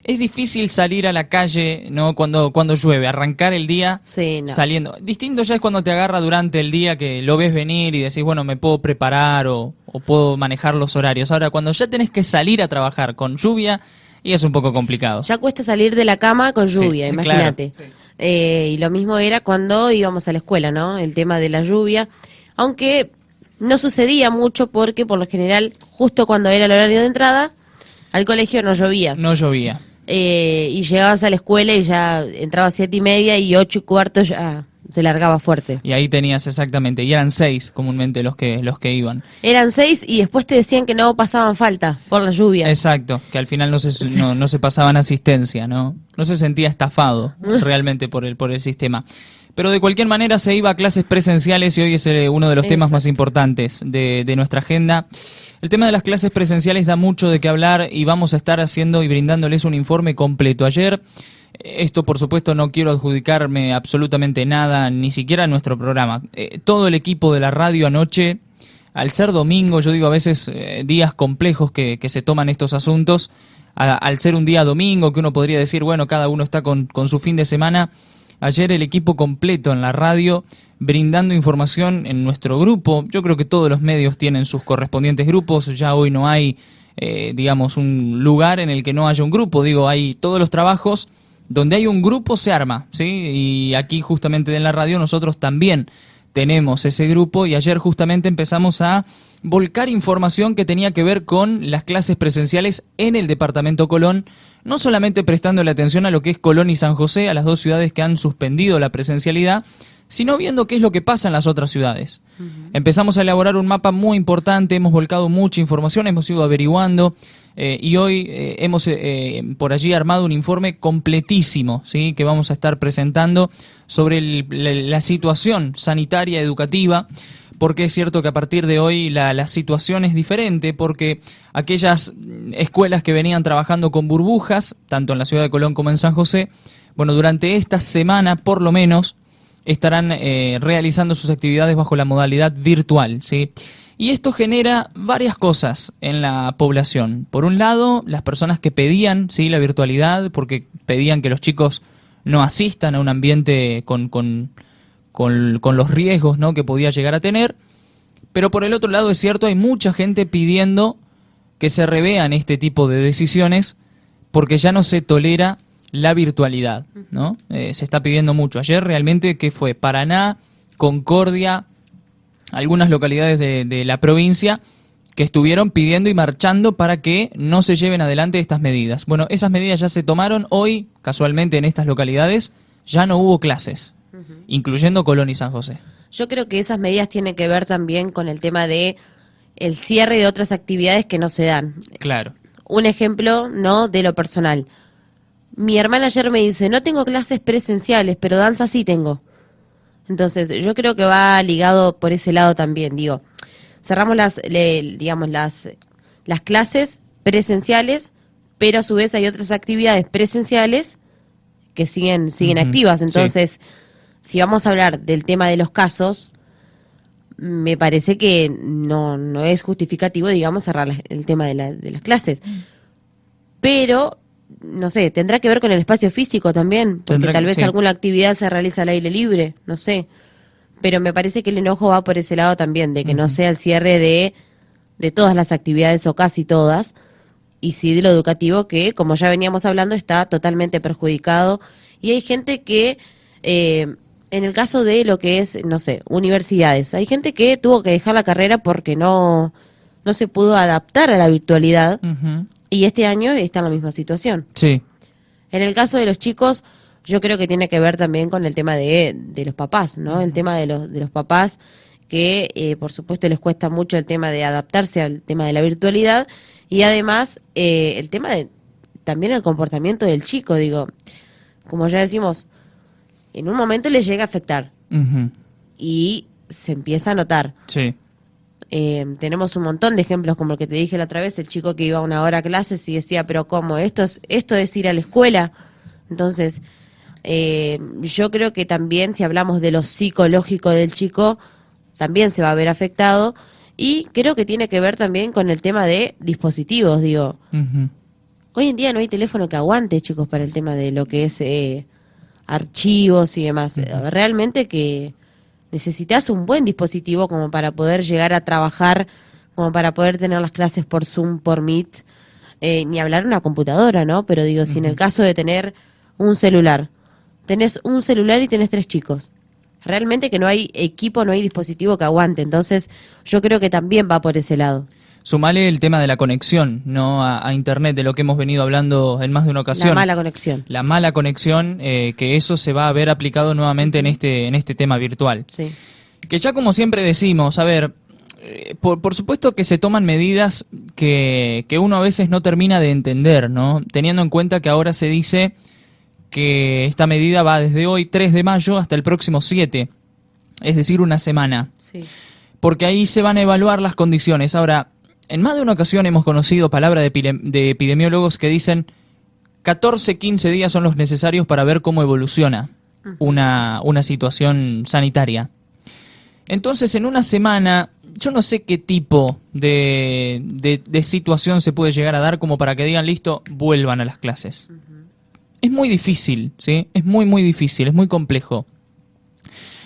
es difícil salir a la calle, ¿no? Cuando llueve, arrancar el día Sí, no. saliendo. Distinto ya es cuando te agarra durante el día, que lo ves venir y decís, bueno, me puedo preparar o puedo manejar los horarios. Ahora, cuando ya tenés que salir a trabajar con lluvia, y es un poco complicado. Ya cuesta salir de la cama con lluvia, Sí, imagínate. claro. Y lo mismo era cuando íbamos a la escuela, ¿no? El tema de la lluvia. Aunque no sucedía mucho porque, por lo general, justo cuando era el horario de entrada, al colegio no llovía. No llovía. Y llegabas a la escuela y ya entraba 7:30 y 8:15 ya se largaba fuerte. Y ahí tenías exactamente, y eran 6 comúnmente los que iban. Eran 6 y después te decían que no pasaban falta por la lluvia. Exacto, que al final no se pasaban asistencia, ¿no? No se sentía estafado realmente por el sistema. Pero de cualquier manera se iba a clases presenciales y hoy es uno de los temas más importantes de nuestra agenda. El tema de las clases presenciales da mucho de qué hablar y vamos a estar haciendo y brindándoles un informe completo. Ayer, esto por supuesto no quiero adjudicarme absolutamente nada, ni siquiera a nuestro programa. Todo el equipo de la radio anoche, al ser domingo, yo digo a veces días complejos que se toman estos asuntos, al ser un día domingo que uno podría decir, bueno, cada uno está con su fin de semana. Ayer el equipo completo en la radio brindando información en nuestro grupo. Yo creo que todos los medios tienen sus correspondientes grupos. Ya hoy no hay, digamos, un lugar en el que no haya un grupo. Digo, hay todos los trabajos donde hay un grupo se arma, ¿sí? Y aquí justamente en la radio nosotros también tenemos ese grupo y ayer justamente empezamos a volcar información que tenía que ver con las clases presenciales en el departamento Colón, no solamente prestando la atención a lo que es Colón y San José, a las dos ciudades que han suspendido la presencialidad, sino viendo qué es lo que pasa en las otras ciudades. Empezamos a elaborar un mapa muy importante, hemos volcado mucha información, hemos ido averiguando y hoy hemos por allí armado un informe completísimo, ¿sí? Que vamos a estar presentando sobre la situación sanitaria educativa, porque es cierto que a partir de hoy la situación es diferente, porque aquellas escuelas que venían trabajando con burbujas, tanto en la ciudad de Colón como en San José, bueno, durante esta semana por lo menos estarán realizando sus actividades bajo la modalidad virtual, ¿sí? Y esto genera varias cosas en la población. Por un lado, las personas que pedían, ¿sí?, la virtualidad, porque pedían que los chicos no asistan a un ambiente con los riesgos, ¿no?, que podía llegar a tener. Pero por el otro lado, es cierto, hay mucha gente pidiendo que se revean este tipo de decisiones porque ya no se tolera la virtualidad, ¿no? Se está pidiendo mucho. Ayer realmente, ¿qué fue? Paraná, Concordia, algunas localidades de la provincia que estuvieron pidiendo y marchando para que no se lleven adelante estas medidas. Bueno, esas medidas ya se tomaron. Hoy, casualmente en estas localidades, ya no hubo clases, incluyendo Colón y San José. Yo creo que esas medidas tienen que ver también con el tema de el cierre de otras actividades que no se dan. Claro. Un ejemplo, ¿no?, de lo personal. Mi hermana ayer me dice, no tengo clases presenciales, pero danza sí tengo. Entonces, yo creo que va ligado por ese lado también. Digo, cerramos las clases presenciales, pero a su vez hay otras actividades presenciales que siguen activas. Entonces, si vamos a hablar del tema de los casos, me parece que no es justificativo, digamos, cerrar el tema de las clases. Pero, no sé, tendrá que ver con el espacio físico también, porque tal vez alguna actividad se realiza al aire libre, no sé. Pero me parece que el enojo va por ese lado también, de que no sea el cierre de todas las actividades o casi todas, y sí de lo educativo que, como ya veníamos hablando, está totalmente perjudicado. Y hay gente que, en el caso de lo que es, no sé, universidades, hay gente que tuvo que dejar la carrera porque no se pudo adaptar a la virtualidad. Y este año está en la misma situación. Sí. En el caso de los chicos, yo creo que tiene que ver también con el tema de los papás, ¿no? El tema de los papás que, por supuesto, les cuesta mucho el tema de adaptarse al tema de la virtualidad y además el tema de también el comportamiento del chico, digo, como ya decimos, en un momento les llega a afectar y se empieza a notar. Sí. Tenemos un montón de ejemplos como el que te dije la otra vez, el chico que iba 1 hora a clases y decía, pero ¿cómo? ¿Esto es ir a la escuela? Entonces, yo creo que también si hablamos de lo psicológico del chico, también se va a ver afectado y creo que tiene que ver también con el tema de dispositivos, digo. Hoy en día no hay teléfono que aguante, chicos, para el tema de lo que es archivos y demás. Realmente que necesitas un buen dispositivo como para poder llegar a trabajar, como para poder tener las clases por Zoom, por Meet, ni hablar una computadora, ¿no? Pero digo, si en el caso de tener un celular, tenés un celular y tenés 3 chicos. Realmente que no hay equipo, no hay dispositivo que aguante. Entonces, yo creo que también va por ese lado. Sumale el tema de la conexión, ¿no? A Internet, de lo que hemos venido hablando en más de una ocasión. La mala conexión. La mala conexión, que eso se va a ver aplicado nuevamente en este tema virtual. Sí. Que ya como siempre decimos, a ver, por supuesto que se toman medidas que uno a veces no termina de entender, ¿no? Teniendo en cuenta que ahora se dice que esta medida va desde hoy, 3 de mayo, hasta el próximo 7, es decir, una semana. Sí. Porque ahí se van a evaluar las condiciones. Ahora, en más de una ocasión hemos conocido palabras de epidemiólogos que dicen 14, 15 días son los necesarios para ver cómo evoluciona una situación sanitaria. Entonces, en una semana, yo no sé qué tipo de situación se puede llegar a dar como para que digan, listo, vuelvan a las clases. Es muy difícil, ¿sí? Es muy, muy difícil, es muy complejo.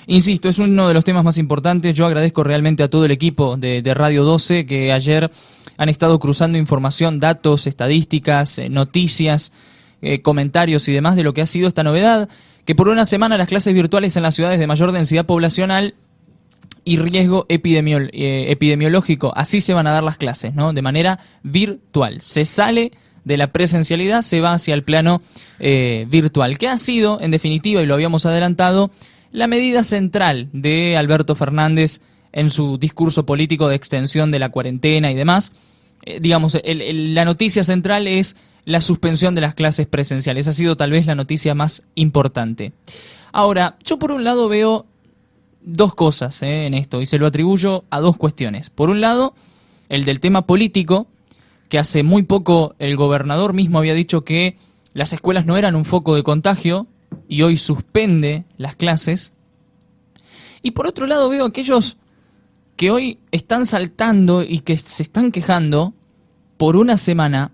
Insisto, es uno de los temas más importantes. Yo agradezco realmente a todo el equipo de Radio 12 que ayer han estado cruzando información, datos, estadísticas, noticias, comentarios y demás de lo que ha sido esta novedad, que por una semana las clases virtuales en las ciudades de mayor densidad poblacional y riesgo epidemiológico, así se van a dar las clases, ¿no? De manera virtual. Se sale de la presencialidad, se va hacia el plano virtual, que ha sido, en definitiva, y lo habíamos adelantado, la medida central de Alberto Fernández en su discurso político de extensión de la cuarentena y demás. Digamos, la noticia central es la suspensión de las clases presenciales. Ha sido tal vez la noticia más importante. Ahora, yo por un lado veo dos cosas en esto, y se lo atribuyo a dos cuestiones. Por un lado, el del tema político, que hace muy poco el gobernador mismo había dicho que las escuelas no eran un foco de contagio y hoy suspende las clases. Y por otro lado veo aquellos que hoy están saltando y que se están quejando por una semana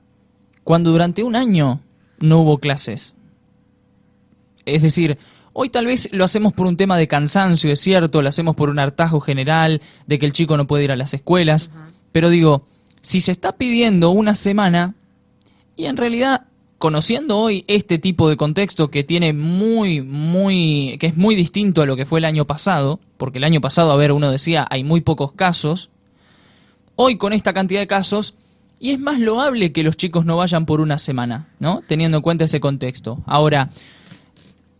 cuando durante un año no hubo clases. Es decir, hoy tal vez lo hacemos por un tema de cansancio, es cierto, lo hacemos por un hartazgo general de que el chico no puede ir a las escuelas, pero digo, si se está pidiendo una semana, y en realidad, conociendo hoy este tipo de contexto que tiene que es muy distinto a lo que fue el año pasado, porque el año pasado, a ver, uno decía, hay muy pocos casos, hoy con esta cantidad de casos, y es más loable que los chicos no vayan por una semana, ¿no? Teniendo en cuenta ese contexto. Ahora,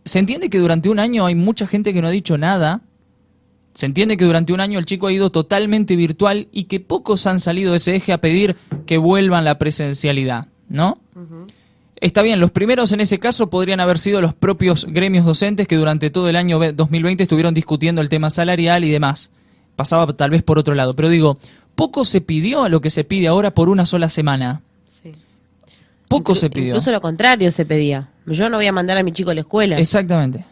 se entiende que durante un año hay mucha gente que no ha dicho nada. Se entiende que durante un año el chico ha ido totalmente virtual y que pocos han salido de ese eje a pedir que vuelvan la presencialidad, ¿no? Está bien, los primeros en ese caso podrían haber sido los propios gremios docentes que durante todo el año 2020 estuvieron discutiendo el tema salarial y demás. Pasaba tal vez por otro lado, pero digo, poco se pidió a lo que se pide ahora por una sola semana. Sí. Poco se pidió. Incluso lo contrario se pedía. Yo no voy a mandar a mi chico a la escuela. Exactamente.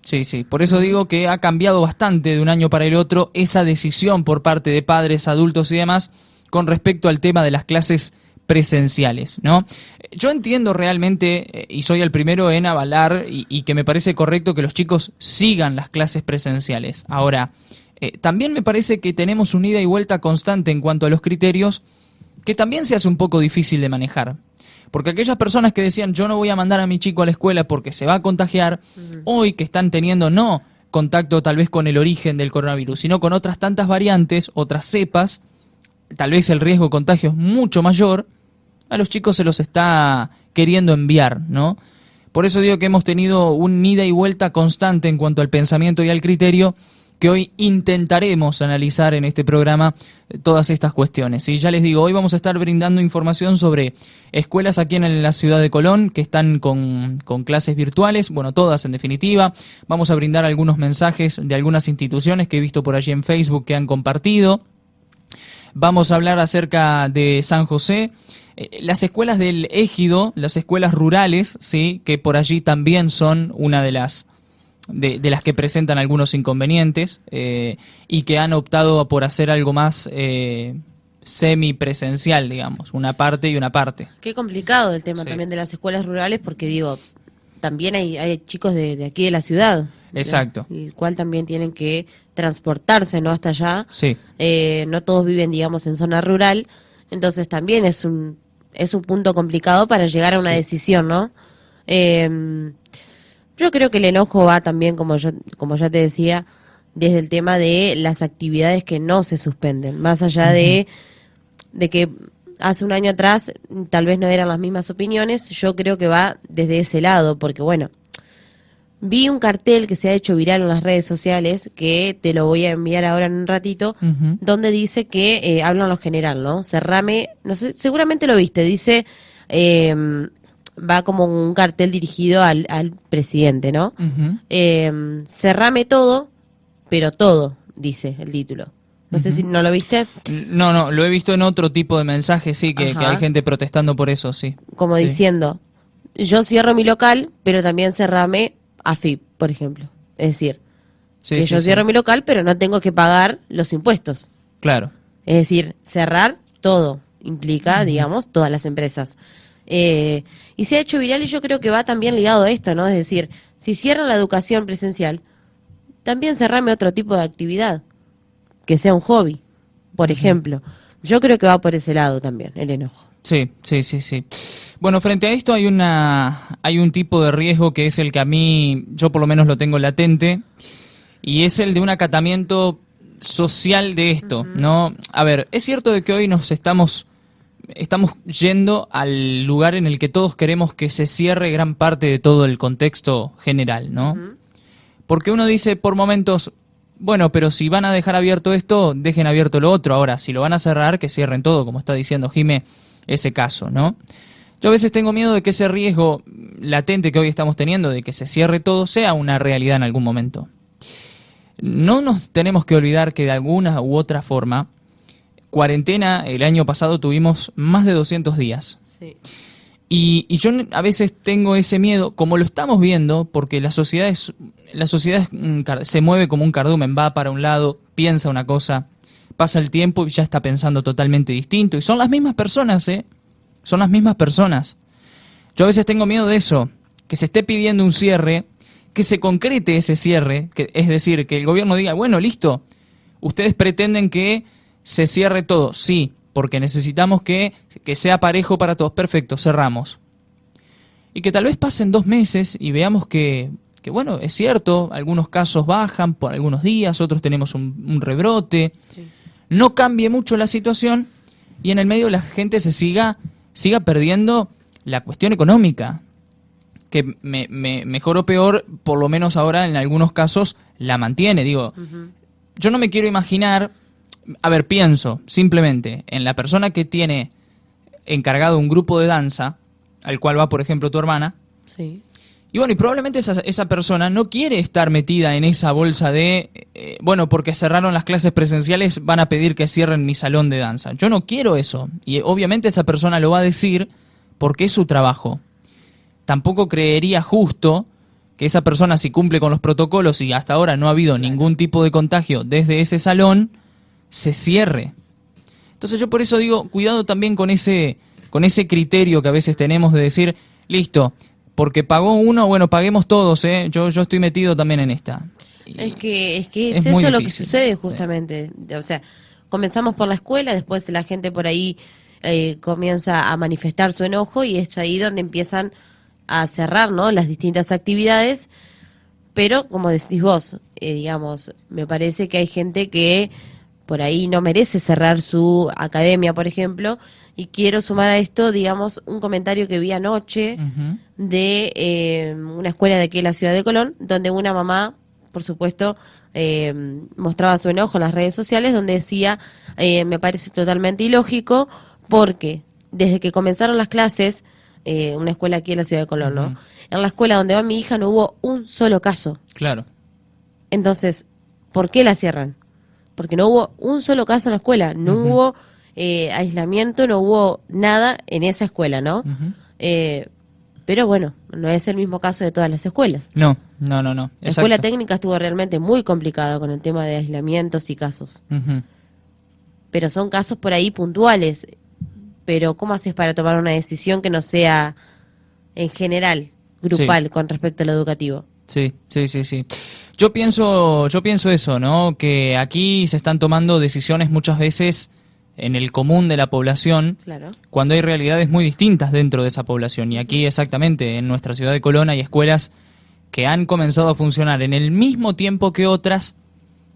Sí, sí. Por eso digo que ha cambiado bastante de un año para el otro esa decisión por parte de padres, adultos y demás con respecto al tema de las clases presenciales, ¿no? Yo entiendo realmente, y soy el primero en avalar, y que me parece correcto que los chicos sigan las clases presenciales. Ahora, también me parece que tenemos un ida y vuelta constante en cuanto a los criterios, que también se hace un poco difícil de manejar. Porque aquellas personas que decían, yo no voy a mandar a mi chico a la escuela porque se va a contagiar, hoy que están teniendo no contacto tal vez con el origen del coronavirus, sino con otras tantas variantes, otras cepas, tal vez el riesgo de contagio es mucho mayor, a los chicos se los está queriendo enviar, ¿no? Por eso digo que hemos tenido un ida y vuelta constante en cuanto al pensamiento y al criterio, que hoy intentaremos analizar en este programa todas estas cuestiones. Y ya les digo, hoy vamos a estar brindando información sobre escuelas aquí en la ciudad de Colón que están con clases virtuales, bueno, todas en definitiva. Vamos a brindar algunos mensajes de algunas instituciones que he visto por allí en Facebook que han compartido. Vamos a hablar acerca de San José, las escuelas del Égido, las escuelas rurales, sí, que por allí también son una de las que presentan algunos inconvenientes y que han optado por hacer algo más semipresencial, digamos, una parte y una parte. Qué complicado el tema Sí. también de las escuelas rurales, porque digo, también hay chicos de aquí de la ciudad. Exacto. El cual también tienen que transportarse, ¿no? Hasta allá. Sí. No todos viven, digamos, en zona rural. Entonces también es un punto complicado para llegar a una decisión, ¿no? Yo creo que el enojo va también, como ya te decía, desde el tema de las actividades que no se suspenden, más allá de que hace un año atrás tal vez no eran las mismas opiniones. Yo creo que va desde ese lado, porque bueno, vi un cartel que se ha hecho viral en las redes sociales, que te lo voy a enviar ahora en un ratito, donde dice que, habla en lo general, ¿no? Cerrame, no sé, seguramente lo viste, dice, va como un cartel dirigido al presidente, ¿no? Cerrame todo, pero todo, dice el título. No sé si no lo viste. No, lo he visto en otro tipo de mensajes, sí, que hay gente protestando por eso, sí. Como Sí. diciendo, yo cierro mi local, pero también cerrame AFIP, por ejemplo. Es decir, Sí, que sí, yo sí. cierro mi local, pero no tengo que pagar los impuestos. Claro. Es decir, cerrar todo implica, digamos, todas las empresas. Y se ha hecho viral, y yo creo que va también ligado a esto, ¿no? Es decir, si cierran la educación presencial, también cerrame otro tipo de actividad, que sea un hobby, por ejemplo. Yo creo que va por ese lado también, el enojo. Sí. Bueno, frente a esto hay un tipo de riesgo que es el que a mí, yo por lo menos lo tengo latente, y es el de un acatamiento social de esto, ¿no? A ver, es cierto de que hoy nos estamos yendo al lugar en el que todos queremos que se cierre gran parte de todo el contexto general, ¿no? Porque uno dice por momentos, bueno, pero si van a dejar abierto esto, dejen abierto lo otro. Ahora, si lo van a cerrar, que cierren todo, como está diciendo Jime, ese caso, ¿no? Yo a veces tengo miedo de que ese riesgo latente que hoy estamos teniendo, de que se cierre todo, sea una realidad en algún momento. No nos tenemos que olvidar que de alguna u otra forma, cuarentena, el año pasado tuvimos más de 200 días. Sí. Y yo a veces tengo ese miedo, como lo estamos viendo, porque la sociedad se mueve como un cardumen, va para un lado, piensa una cosa, pasa el tiempo y ya está pensando totalmente distinto. Y son las mismas personas, ¿eh? Son las mismas personas. Yo a veces tengo miedo de eso, que se esté pidiendo un cierre, que se concrete ese cierre, es decir, que el gobierno diga, bueno, listo, ustedes pretenden que se cierre todo, sí, porque necesitamos que sea parejo para todos. Perfecto, cerramos. Y que tal vez pasen 2 meses y veamos que bueno, es cierto, algunos casos bajan por algunos días, otros tenemos un rebrote, no cambie mucho la situación y en el medio la gente se siga perdiendo la cuestión económica, que mejor o peor, por lo menos ahora en algunos casos, la mantiene. Digo, yo no me quiero imaginar. A ver, pienso simplemente en la persona que tiene encargado un grupo de danza, al cual va, por ejemplo, tu hermana. Sí. Y bueno, y probablemente esa persona no quiere estar metida en esa bolsa de, bueno, porque cerraron las clases presenciales, van a pedir que cierren mi salón de danza. Yo no quiero eso. Y obviamente esa persona lo va a decir porque es su trabajo. Tampoco creería justo que esa persona, si cumple con los protocolos y hasta ahora no ha habido ningún tipo de contagio desde ese salón, se cierre. Entonces yo por eso digo, cuidado también con ese criterio que a veces tenemos de decir, listo, porque pagó uno, bueno, paguemos todos, ¿eh? Yo estoy metido también en esta. Es que es es muy eso lo que difícil, sucede sí. justamente. O sea, comenzamos por la escuela, después la gente por ahí comienza a manifestar su enojo, y es ahí donde empiezan a cerrar, ¿no?, las distintas actividades. Pero, como decís vos, digamos, me parece que hay gente que por ahí no merece cerrar su academia, por ejemplo. Y quiero sumar a esto, digamos, un comentario que vi anoche de una escuela de aquí en la ciudad de Colón, donde una mamá, por supuesto, mostraba su enojo en las redes sociales, donde decía, me parece totalmente ilógico, porque desde que comenzaron las clases, una escuela aquí en la ciudad de Colón, ¿no? En la escuela donde va mi hija no hubo un solo caso. Claro. Entonces, ¿por qué la cierran? Porque no hubo un solo caso en la escuela, no hubo aislamiento, no hubo nada en esa escuela, ¿no? Pero bueno, no es el mismo caso de todas las escuelas. No. La escuela técnica estuvo realmente muy complicada con el tema de aislamientos y casos. pero son casos por ahí puntuales. Pero ¿cómo haces para tomar una decisión que no sea en general, grupal, con respecto a lo educativo? Sí. Yo pienso eso, ¿no? Que aquí se están tomando decisiones muchas veces en el común de la población, Claro. cuando hay realidades muy distintas dentro de esa población. Y aquí exactamente, en nuestra ciudad de Colón, hay escuelas que han comenzado a funcionar en el mismo tiempo que otras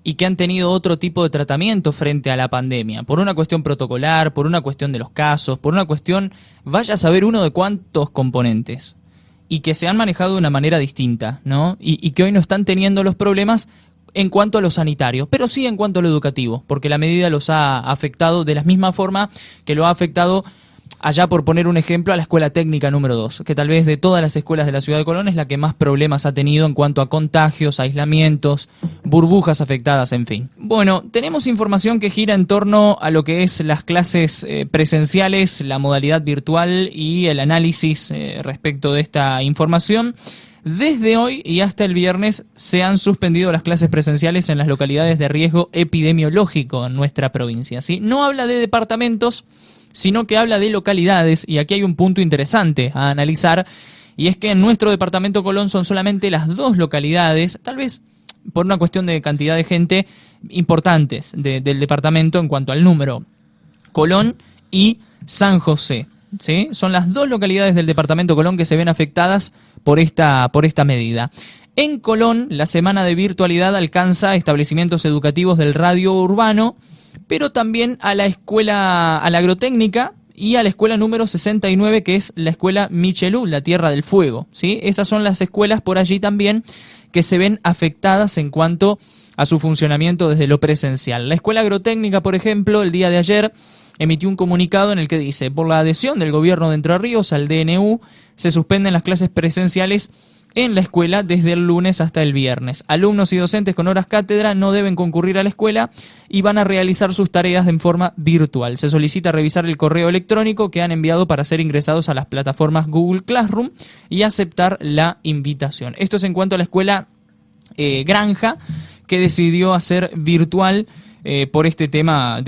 y que han tenido otro tipo de tratamiento frente a la pandemia, por una cuestión protocolar, por una cuestión de los casos, por una cuestión, vaya a saber uno de cuántos componentes, y que se han manejado de una manera distinta, ¿no? Y que hoy no están teniendo los problemas en cuanto a lo sanitario, pero sí en cuanto a lo educativo, porque la medida los ha afectado de la misma forma que lo ha afectado, allá por poner un ejemplo, a la escuela técnica número 2, que tal vez de todas las escuelas de la ciudad de Colón es la que más problemas ha tenido en cuanto a contagios, aislamientos, burbujas afectadas, en fin. Bueno, tenemos información que gira en torno a lo que es las clases presenciales, la modalidad virtual y el análisis respecto de esta información. Desde hoy y hasta el viernes se han suspendido las clases presenciales en las localidades de riesgo epidemiológico en nuestra provincia, ¿sí? No habla de departamentos, sino que habla de localidades, y aquí hay un punto interesante a analizar, y es que en nuestro departamento Colón son solamente las 2 localidades, tal vez por una cuestión de cantidad de gente, importantes del departamento en cuanto al número, Colón y San José, ¿sí? Son las 2 localidades del departamento Colón que se ven afectadas por esta medida. En Colón, la semana de virtualidad alcanza establecimientos educativos del radio urbano, pero también a la escuela, a la agrotécnica y a la escuela número 69, que es la escuela Michelú, la Tierra del Fuego, ¿sí? Esas son las escuelas por allí también que se ven afectadas en cuanto a su funcionamiento desde lo presencial. La escuela agrotécnica, por ejemplo, el día de ayer emitió un comunicado en el que dice: por la adhesión del gobierno de Entre Ríos al DNU, se suspenden las clases presenciales en la escuela desde el lunes hasta el viernes. Alumnos y docentes con horas cátedra no deben concurrir a la escuela y van a realizar sus tareas en forma virtual. Se solicita revisar el correo electrónico que han enviado para ser ingresados a las plataformas Google Classroom y aceptar la invitación. Esto es en cuanto a la escuela Granja, que decidió hacer virtual por este tema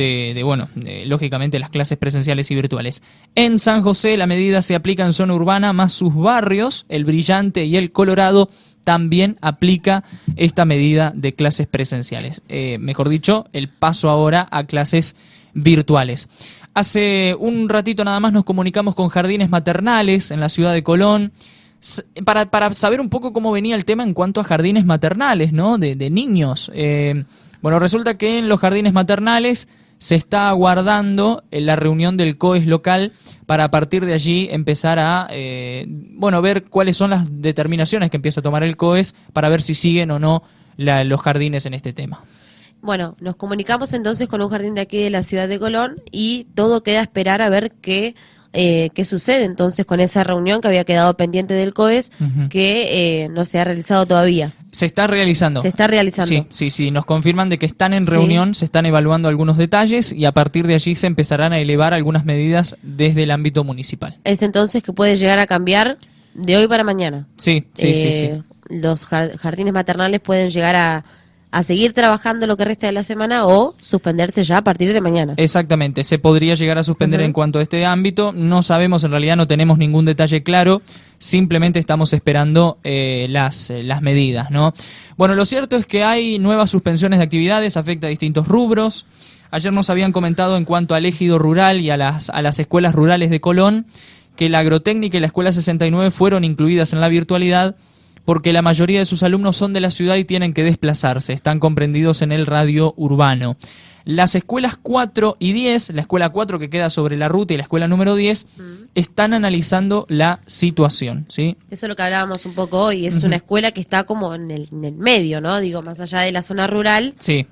lógicamente las clases presenciales y virtuales. En San José la medida se aplica en zona urbana más sus barrios, El Brillante y El Colorado, también aplica esta medida de clases presenciales. Mejor dicho, el paso ahora a clases virtuales. Hace un ratito nada más nos comunicamos con Jardines Maternales en la ciudad de Colón, para saber un poco cómo venía el tema en cuanto a jardines maternales, ¿no? De niños. Bueno, resulta que en los jardines maternales se está aguardando la reunión del COES local para a partir de allí empezar a ver cuáles son las determinaciones que empieza a tomar el COES para ver si siguen o no los jardines en este tema. Bueno, nos comunicamos entonces con un jardín de aquí de la ciudad de Colón y todo queda a esperar a ver qué sucede entonces con esa reunión que había quedado pendiente del COES, que no se ha realizado todavía. Se está realizando. Se está realizando. Sí. Nos confirman de que están en reunión, se están evaluando algunos detalles y a partir de allí se empezarán a elevar algunas medidas desde el ámbito municipal. Es entonces que puede llegar a cambiar de hoy para mañana. Sí. Los jardines maternales pueden llegar a seguir trabajando lo que resta de la semana o suspenderse ya a partir de mañana. Exactamente, se podría llegar a suspender en cuanto a este ámbito. No sabemos, en realidad no tenemos ningún detalle claro, simplemente estamos esperando las medidas, ¿no? Bueno, lo cierto es que hay nuevas suspensiones de actividades, afecta a distintos rubros. Ayer nos habían comentado en cuanto al ejido rural y a las escuelas rurales de Colón, que la agrotécnica y la escuela 69 fueron incluidas en la virtualidad, porque la mayoría de sus alumnos son de la ciudad y tienen que desplazarse, están comprendidos en el radio urbano. Las escuelas 4 y 10, la escuela 4 que queda sobre la ruta y la escuela número 10, están analizando la situación, ¿sí? Eso es lo que hablábamos un poco hoy, es una escuela que está como en el medio, ¿no? Digo, más allá de la zona rural. Sí.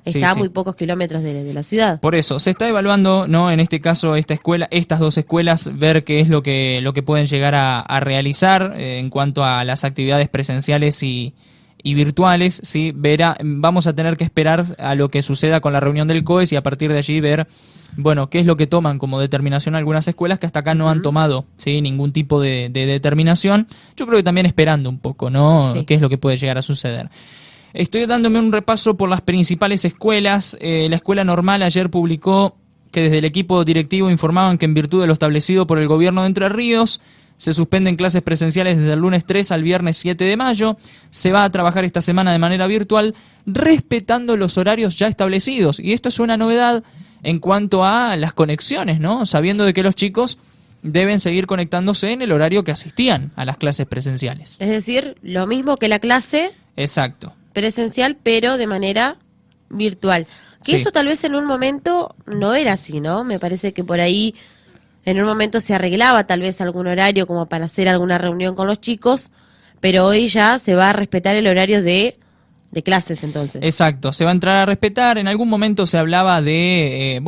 Está a muy pocos kilómetros de la ciudad. Por eso, se está evaluando, ¿no? En este caso, estas 2 escuelas, ver qué es lo que pueden llegar a realizar en cuanto a las actividades presenciales y virtuales, ¿sí? Vamos a tener que esperar a lo que suceda con la reunión del COES y a partir de allí ver, bueno, qué es lo que toman como determinación algunas escuelas que hasta acá no han tomado, ¿sí? Ningún tipo de determinación. Yo creo que también esperando un poco, ¿no? Sí. Qué es lo que puede llegar a suceder. Estoy dándome un repaso por las principales escuelas. La Escuela Normal ayer publicó que desde el equipo directivo informaban que en virtud de lo establecido por el gobierno de Entre Ríos, se suspenden clases presenciales desde el lunes 3 al viernes 7 de mayo. Se va a trabajar esta semana de manera virtual, respetando los horarios ya establecidos. Y esto es una novedad en cuanto a las conexiones, ¿no? Sabiendo de que los chicos deben seguir conectándose en el horario que asistían a las clases presenciales. Es decir, lo mismo que la clase Exacto. presencial, pero de manera virtual. Que Sí. eso tal vez en un momento no era así, ¿no? Me parece que por ahí en un momento se arreglaba tal vez algún horario como para hacer alguna reunión con los chicos, pero hoy ya se va a respetar el horario de clases entonces. Exacto, se va a entrar a respetar. En algún momento se hablaba de,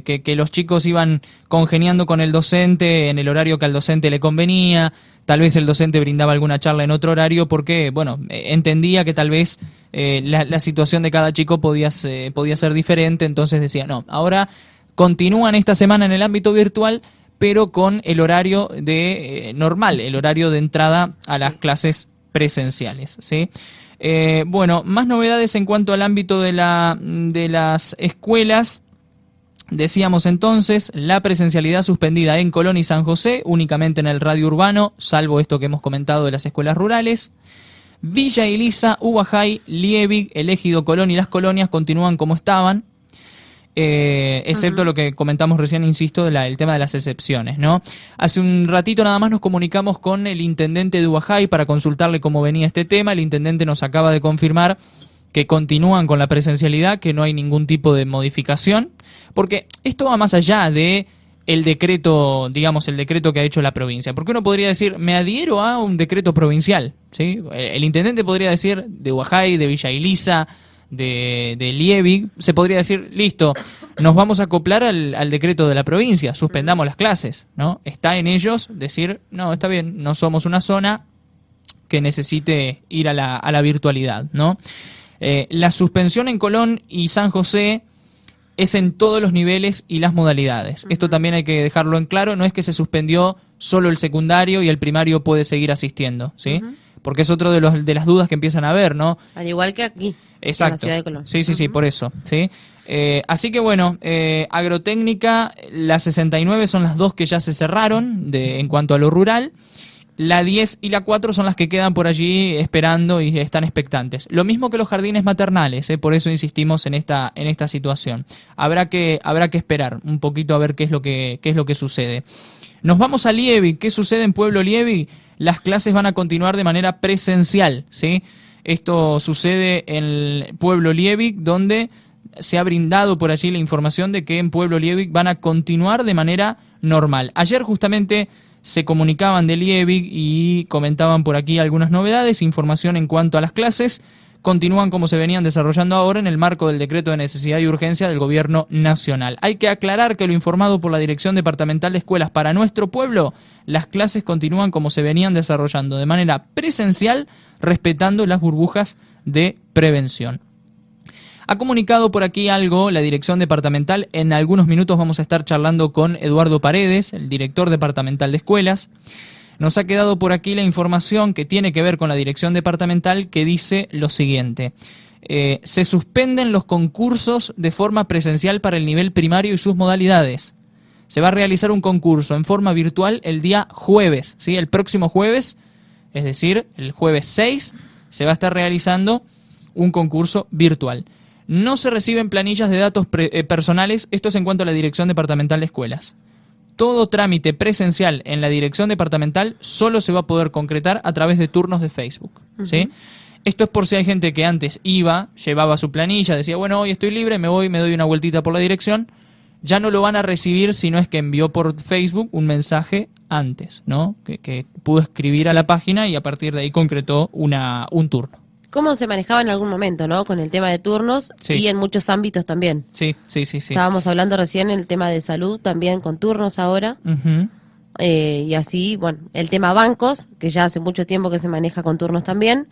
que los chicos iban congeniando con el docente en el horario que al docente le convenía. Tal vez el docente brindaba alguna charla en otro horario porque, entendía que tal vez la situación de cada chico podía ser diferente. Entonces decía, no, ahora continúan esta semana en el ámbito virtual, pero con el horario normal, el horario de entrada a las clases presenciales, ¿sí? Más novedades en cuanto al ámbito de las escuelas. Decíamos entonces, la presencialidad suspendida en Colón y San José, únicamente en el radio urbano, salvo esto que hemos comentado de las escuelas rurales. Villa Elisa, Ubajay, Liebig, el Ejido Colón y las colonias continúan como estaban. Excepto lo que comentamos recién, insisto, el tema de las excepciones, ¿no? Hace un ratito nada más nos comunicamos con el intendente de Ubajay para consultarle cómo venía este tema. El intendente nos acaba de confirmar que continúan con la presencialidad, que no hay ningún tipo de modificación, porque esto va más allá de el decreto, digamos, el decreto que ha hecho la provincia. Porque uno podría decir, me adhiero a un decreto provincial, ¿sí? El intendente podría decir de Ubajay, de Villa Elisa, de Liebig, se podría decir, listo, nos vamos a acoplar al decreto de la provincia, suspendamos las clases, ¿no? Está en ellos decir, no, está bien, no somos una zona que necesite ir a la virtualidad, ¿no? La suspensión en Colón y San José es en todos los niveles y las modalidades. Esto también hay que dejarlo en claro, no es que se suspendió solo el secundario y el primario puede seguir asistiendo, ¿sí? Porque es otro de las dudas que empiezan a haber, ¿no? Al igual que aquí, exacto, en la ciudad de Colón. Sí, por eso, ¿sí? Así que agrotécnica, las 69 son las dos que ya se cerraron en cuanto a lo rural. La 10 y la 4 son las que quedan por allí esperando y están expectantes. Lo mismo que los jardines maternales, por eso insistimos en esta situación. Habrá que esperar un poquito a ver qué es lo que sucede. Nos vamos a Liebig. ¿Qué sucede en Pueblo Liebig? Las clases van a continuar de manera presencial, ¿sí? Esto sucede en el Pueblo Liebig, donde se ha brindado por allí la información de que en Pueblo Liebig van a continuar de manera normal. Ayer justamente se comunicaban de Liebig y comentaban por aquí algunas novedades, información en cuanto a las clases. Continúan como se venían desarrollando ahora en el marco del decreto de necesidad y urgencia del Gobierno Nacional. Hay que aclarar que lo informado por la Dirección Departamental de Escuelas para nuestro pueblo, las clases continúan como se venían desarrollando de manera presencial, respetando las burbujas de prevención. Ha comunicado por aquí algo la Dirección Departamental. En algunos minutos vamos a estar charlando con Eduardo Paredes, el director departamental de escuelas. Nos ha quedado por aquí la información que tiene que ver con la Dirección Departamental, que dice lo siguiente. Se suspenden los concursos de forma presencial para el nivel primario y sus modalidades. Se va a realizar un concurso en forma virtual el día jueves, ¿sí? El próximo jueves, es decir, el jueves 6, se va a estar realizando un concurso virtual. No se reciben planillas de datos personales, esto es en cuanto a la Dirección Departamental de Escuelas. Todo trámite presencial en la Dirección Departamental solo se va a poder concretar a través de turnos de Facebook, ¿sí? Esto es por si hay gente que antes llevaba su planilla, decía, bueno, hoy estoy libre, me doy una vueltita por la dirección. Ya no lo van a recibir si no es que envió por Facebook un mensaje antes, ¿no? Que pudo escribir a la página y a partir de ahí concretó un turno. Cómo se manejaba en algún momento, ¿no? Con el tema de turnos y en muchos ámbitos también. Sí. Estábamos hablando recién en el tema de salud, también con turnos ahora. Y así, el tema bancos, que ya hace mucho tiempo que se maneja con turnos también.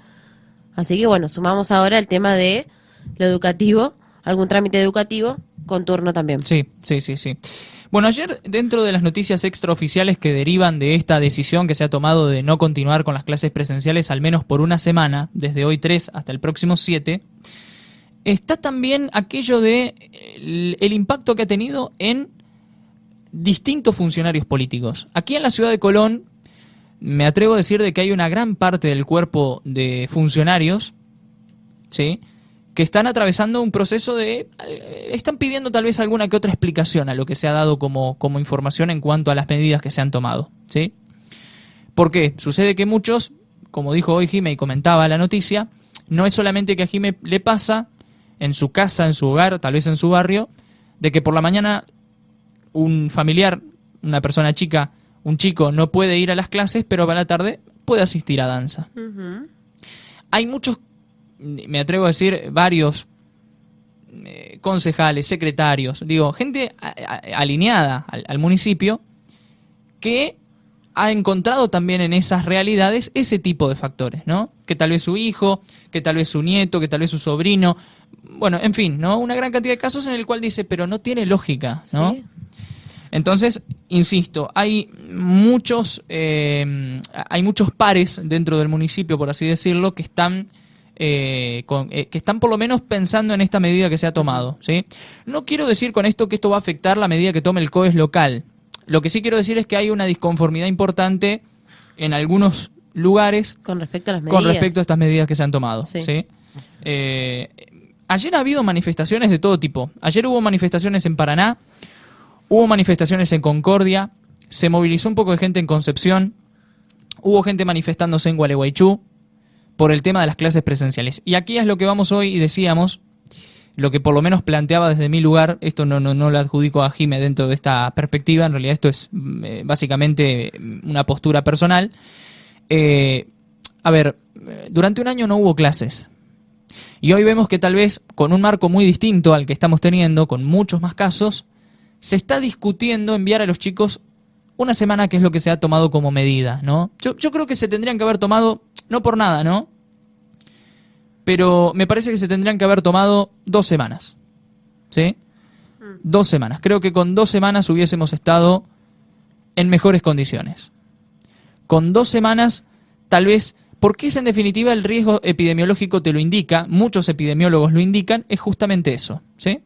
Así que, sumamos ahora el tema de lo educativo, algún trámite educativo con turno también. Sí. Bueno, ayer, dentro de las noticias extraoficiales que derivan de esta decisión que se ha tomado de no continuar con las clases presenciales al menos por una semana, desde hoy 3 hasta el próximo 7, está también aquello de el impacto que ha tenido en distintos funcionarios políticos. Aquí en la ciudad de Colón, me atrevo a decir de que hay una gran parte del cuerpo de funcionarios, ¿sí?, que están atravesando un proceso de... están pidiendo tal vez alguna que otra explicación a lo que se ha dado como información en cuanto a las medidas que se han tomado, ¿sí? ¿Por qué? Sucede que muchos, como dijo hoy Jime y comentaba la noticia, no es solamente que a Jime le pasa en su casa, en su hogar, tal vez en su barrio, de que por la mañana un familiar, una persona chica, un chico no puede ir a las clases, pero para la tarde puede asistir a danza. Uh-huh. Hay muchos, me atrevo a decir, varios concejales, secretarios, digo, gente alineada al municipio que ha encontrado también en esas realidades ese tipo de factores, ¿no? Que tal vez su hijo, que tal vez su nieto, que tal vez su sobrino, bueno, en fin, ¿no? Una gran cantidad de casos en el cual dice, pero no tiene lógica, ¿no? Sí. Entonces, insisto, hay muchos pares dentro del municipio, por así decirlo, que están por lo menos pensando en esta medida que se ha tomado, ¿sí? No quiero decir con esto que esto va a afectar la medida que tome el COES local. Lo que sí quiero decir es que hay una disconformidad importante en algunos lugares con respecto a las medidas. Con respecto a estas medidas que se han tomado, ¿sí? ¿Sí? Ayer ha habido manifestaciones de todo tipo. Ayer hubo manifestaciones en Paraná, hubo manifestaciones en Concordia, se movilizó un poco de gente en Concepción, hubo gente manifestándose en Gualeguaychú por el tema de las clases presenciales. Y aquí es lo que vamos hoy y decíamos, lo que por lo menos planteaba desde mi lugar, esto no lo adjudico a Jime dentro de esta perspectiva, en realidad esto es básicamente una postura personal. A ver, durante un año no hubo clases. Y hoy vemos que tal vez con un marco muy distinto al que estamos teniendo, con muchos más casos, se está discutiendo enviar a los chicos una semana, que es lo que se ha tomado como medida, ¿no? Yo creo que se tendrían que haber tomado, no por nada, ¿no?, pero me parece que se tendrían que haber tomado 2 semanas, ¿sí? 2 semanas. Creo que con 2 semanas hubiésemos estado en mejores condiciones. Con 2 semanas, tal vez, porque es en definitiva el riesgo epidemiológico te lo indica, muchos epidemiólogos lo indican, es justamente eso, ¿sí?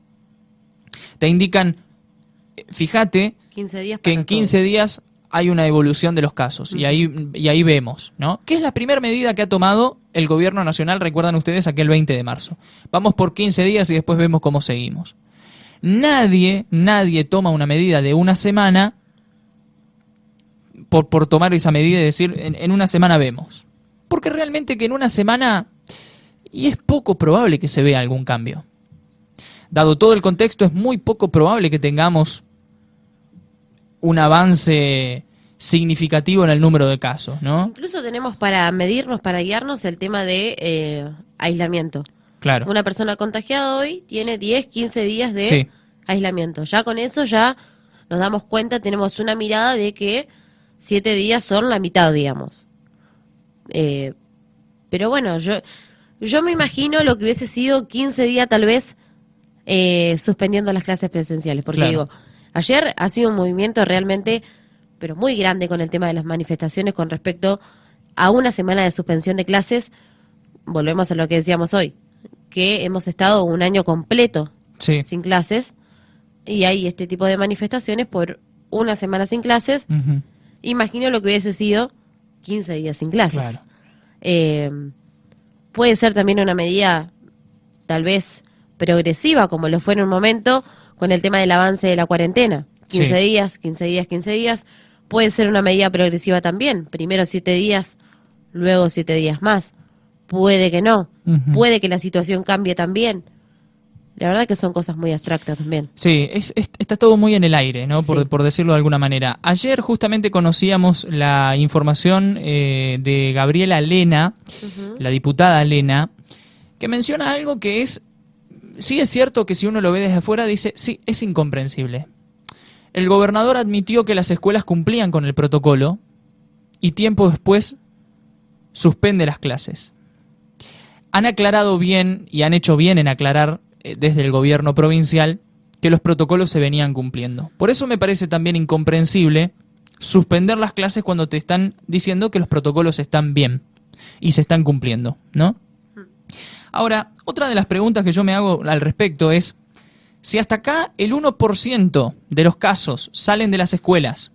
Te indican, fíjate, 15 días que en 15 días hay una evolución de los casos, y ahí vemos, ¿no? ¿Qué es la primera medida que ha tomado el gobierno nacional? Recuerdan ustedes, aquel 20 de marzo. Vamos por 15 días y después vemos cómo seguimos. Nadie toma una medida de una semana por tomar esa medida y decir, en una semana vemos. Porque realmente que en una semana, y es poco probable que se vea algún cambio. Dado todo el contexto, es muy poco probable que tengamos un avance significativo en el número de casos, ¿no? Incluso tenemos para medirnos, para guiarnos, el tema de aislamiento. Claro. Una persona contagiada hoy tiene 10, 15 días de aislamiento. Ya con eso ya nos damos cuenta, tenemos una mirada de que 7 días son la mitad, digamos. Pero bueno, yo me imagino lo que hubiese sido 15 días tal vez suspendiendo las clases presenciales. Porque digo, ayer ha sido un movimiento realmente, pero muy grande con el tema de las manifestaciones con respecto a una semana de suspensión de clases. Volvemos a lo que decíamos hoy, que hemos estado un año completo sin clases y hay este tipo de manifestaciones por una semana sin clases. Uh-huh. Imagino lo que hubiese sido 15 días sin clases. Claro. Puede ser también una medida tal vez progresiva, como lo fue en un momento con el tema del avance de la cuarentena. 15 días, 15 días, 15 días. Puede ser una medida progresiva también. Primero 7 días, luego 7 días más. Puede que no. Uh-huh. Puede que la situación cambie también. La verdad que son cosas muy abstractas también. Sí, está todo muy en el aire, ¿no? Por decirlo de alguna manera. Ayer justamente conocíamos la información de Gabriela Lena, la diputada Lena, que menciona algo que es... Sí es cierto que si uno lo ve desde afuera dice, sí, es incomprensible. El gobernador admitió que las escuelas cumplían con el protocolo y tiempo después suspende las clases. Han aclarado bien y han hecho bien en aclarar desde el gobierno provincial que los protocolos se venían cumpliendo. Por eso me parece también incomprensible suspender las clases cuando te están diciendo que los protocolos están bien y se están cumpliendo, ¿no? Ahora, otra de las preguntas que yo me hago al respecto es, si hasta acá el 1% de los casos salen de las escuelas,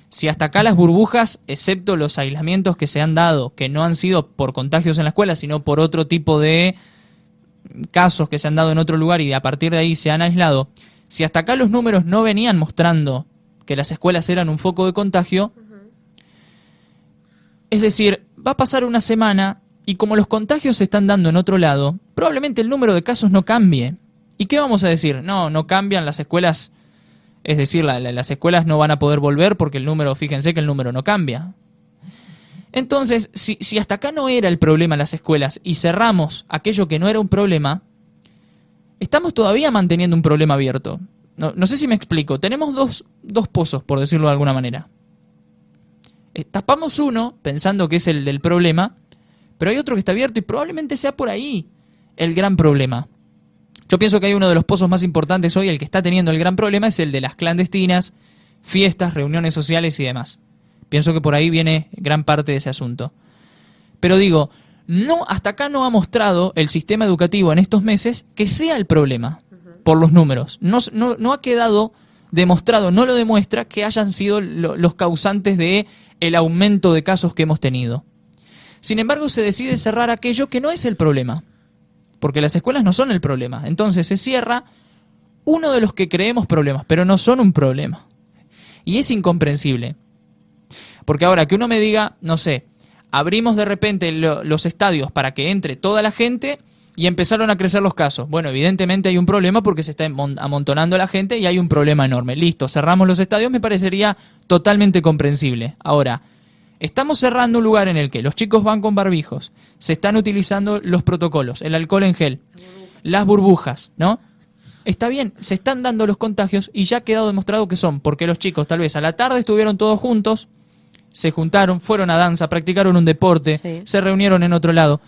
si hasta acá las burbujas, excepto los aislamientos que se han dado, que no han sido por contagios en la escuela, sino por otro tipo de casos que se han dado en otro lugar y a partir de ahí se han aislado, si hasta acá los números no venían mostrando que las escuelas eran un foco de contagio, es decir, va a pasar una semana y como los contagios se están dando en otro lado, probablemente el número de casos no cambie. ¿Y qué vamos a decir? No cambian las escuelas, es decir, las escuelas no van a poder volver porque el número, fíjense que el número no cambia. Entonces, si hasta acá no era el problema las escuelas y cerramos aquello que no era un problema, estamos todavía manteniendo un problema abierto. No sé si me explico. Tenemos dos pozos, por decirlo de alguna manera. Tapamos uno pensando que es el del problema, pero hay otro que está abierto y probablemente sea por ahí el gran problema. Yo pienso que hay uno de los pozos más importantes hoy, el que está teniendo el gran problema, es el de las clandestinas, fiestas, reuniones sociales y demás. Pienso que por ahí viene gran parte de ese asunto. Pero digo, hasta acá no ha mostrado el sistema educativo en estos meses que sea el problema, por los números. No ha quedado demostrado, no lo demuestra que hayan sido los causantes de el aumento de casos que hemos tenido. Sin embargo, se decide cerrar aquello que no es el problema, porque las escuelas no son el problema. Entonces se cierra uno de los que creemos problemas, pero no son un problema. Y es incomprensible. Porque ahora que uno me diga, no sé, abrimos de repente los estadios para que entre toda la gente y empezaron a crecer los casos. Bueno, evidentemente hay un problema porque se está amontonando la gente y hay un problema enorme. Listo, cerramos los estadios, me parecería totalmente comprensible. Ahora, estamos cerrando un lugar en el que los chicos van con barbijos, se están utilizando los protocolos, el alcohol en gel, las burbujas, ¿no? Está bien, se están dando los contagios y ya ha quedado demostrado que son porque los chicos tal vez a la tarde estuvieron todos juntos, se juntaron, fueron a danza, practicaron un deporte, sí, se reunieron en otro lado.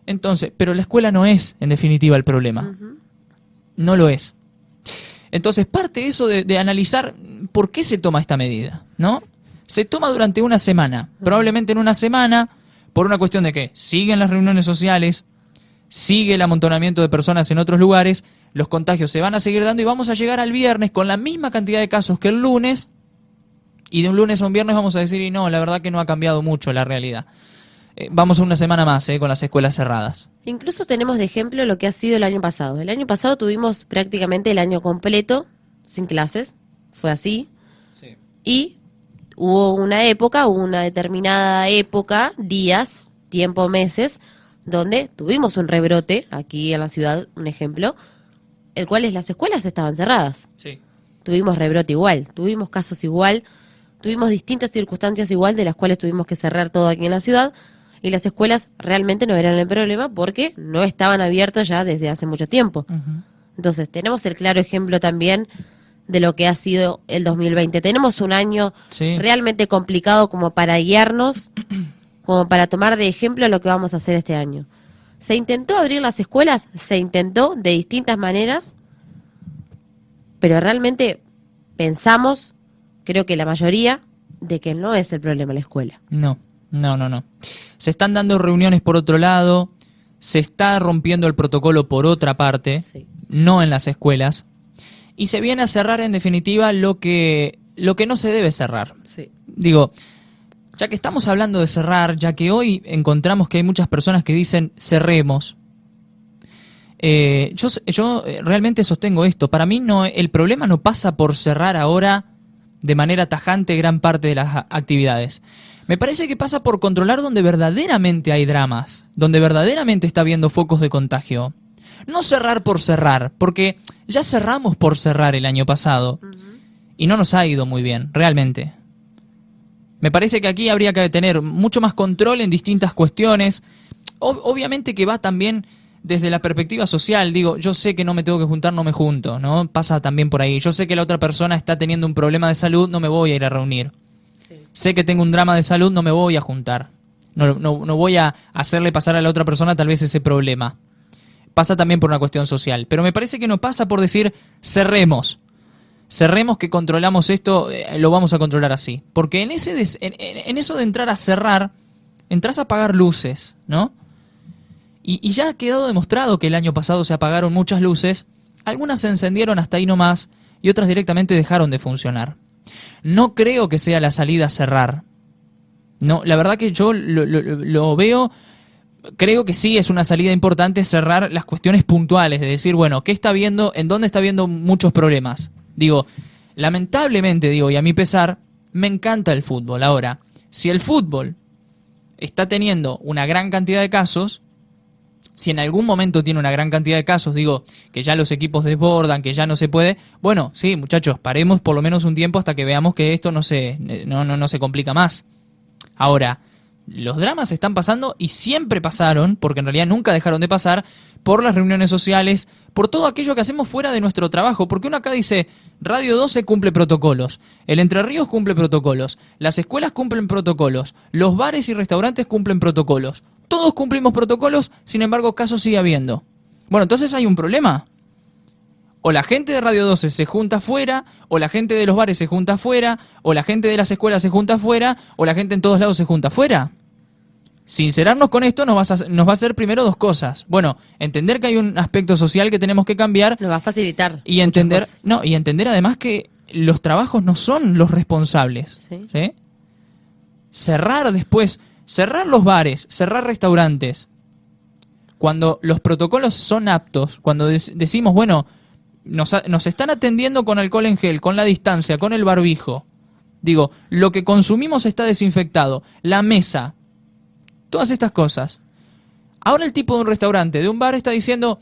Entonces, pero la escuela no es, en definitiva, el problema. No lo es. Entonces, parte de eso de analizar por qué se toma esta medida, ¿no? Se toma durante una semana. Probablemente en una semana, por una cuestión de que siguen las reuniones sociales, sigue el amontonamiento de personas en otros lugares, los contagios se van a seguir dando y vamos a llegar al viernes con la misma cantidad de casos que el lunes, y de un lunes a un viernes vamos a decir, y no, la verdad que no ha cambiado mucho la realidad. Vamos a una semana más con las escuelas cerradas. Incluso tenemos de ejemplo lo que ha sido el año pasado. El año pasado tuvimos prácticamente el año completo sin clases, fue así. Sí. Y hubo una determinada época, días, tiempo, meses, donde tuvimos un rebrote, aquí en la ciudad, un ejemplo, el cual es las escuelas estaban cerradas. Sí. Tuvimos rebrote igual, tuvimos casos igual, tuvimos distintas circunstancias igual de las cuales tuvimos que cerrar todo aquí en la ciudad. Y las escuelas realmente no eran el problema porque no estaban abiertas ya desde hace mucho tiempo. Entonces, tenemos el claro ejemplo también de lo que ha sido el 2020. Tenemos un año realmente complicado como para guiarnos, como para tomar de ejemplo lo que vamos a hacer este año. ¿Se intentó abrir las escuelas? Se intentó de distintas maneras, pero realmente pensamos, creo que la mayoría, de que no es el problema la escuela. No. Se están dando reuniones por otro lado, se está rompiendo el protocolo por otra parte, no en las escuelas, y se viene a cerrar en definitiva lo que no se debe cerrar. Sí. Digo, ya que estamos hablando de cerrar, ya que hoy encontramos que hay muchas personas que dicen cerremos, yo realmente sostengo esto. Para mí el problema no pasa por cerrar ahora de manera tajante gran parte de las actividades. Me parece que pasa por controlar donde verdaderamente hay dramas, donde verdaderamente está habiendo focos de contagio. No cerrar por cerrar, porque ya cerramos por cerrar el año pasado y no nos ha ido muy bien, realmente. Me parece que aquí habría que tener mucho más control en distintas cuestiones. Obviamente que va también desde la perspectiva social. Digo, yo sé que no me tengo que juntar, no me junto, ¿no? Pasa también por ahí. Yo sé que la otra persona está teniendo un problema de salud, no me voy a ir a reunir. Sé que tengo un drama de salud, no me voy a juntar. No voy a hacerle pasar a la otra persona tal vez ese problema. pasa también por una cuestión social. Pero me parece que no pasa por decir cerremos que controlamos esto, lo vamos a controlar así. Porque en eso de entrar a cerrar, entras a apagar luces, ¿no? Y ya ha quedado demostrado que el año pasado se apagaron muchas luces, algunas se encendieron hasta ahí nomás y otras directamente dejaron de funcionar. No creo que sea la salida cerrar. No, la verdad que yo lo veo, creo que sí es una salida importante cerrar las cuestiones puntuales, de decir, bueno, ¿qué está viendo? ¿En dónde está viendo muchos problemas? Digo, lamentablemente, y a mi pesar, me encanta el fútbol. Ahora, si el fútbol está teniendo una gran cantidad de casos, si en algún momento tiene una gran cantidad de casos, que ya los equipos desbordan, que ya no se puede, bueno, sí, muchachos, paremos por lo menos un tiempo hasta que veamos que esto no se complica más. Ahora, los dramas están pasando y siempre pasaron, porque en realidad nunca dejaron de pasar, por las reuniones sociales, por todo aquello que hacemos fuera de nuestro trabajo, porque uno acá dice, Radio 12 cumple protocolos, el Entre Ríos cumple protocolos, las escuelas cumplen protocolos, los bares y restaurantes cumplen protocolos, todos cumplimos protocolos, sin embargo casos sigue habiendo. Bueno, entonces hay un problema. O la gente de Radio 12 se junta afuera, o la gente de los bares se junta afuera, o la gente de las escuelas se junta afuera, o la gente en todos lados se junta afuera. Sincerarnos con esto nos va a hacer primero dos cosas. Bueno, entender que hay un aspecto social que tenemos que cambiar. Nos va a facilitar. Y entender, y entender además que los trabajos no son los responsables. Sí. ¿Sí? Cerrar los bares, cerrar restaurantes. Cuando los protocolos son aptos, cuando decimos, bueno, nos están atendiendo con alcohol en gel, con la distancia, con el barbijo. Lo que consumimos está desinfectado. La mesa, todas estas cosas. Ahora el tipo de un restaurante, de un bar, está diciendo,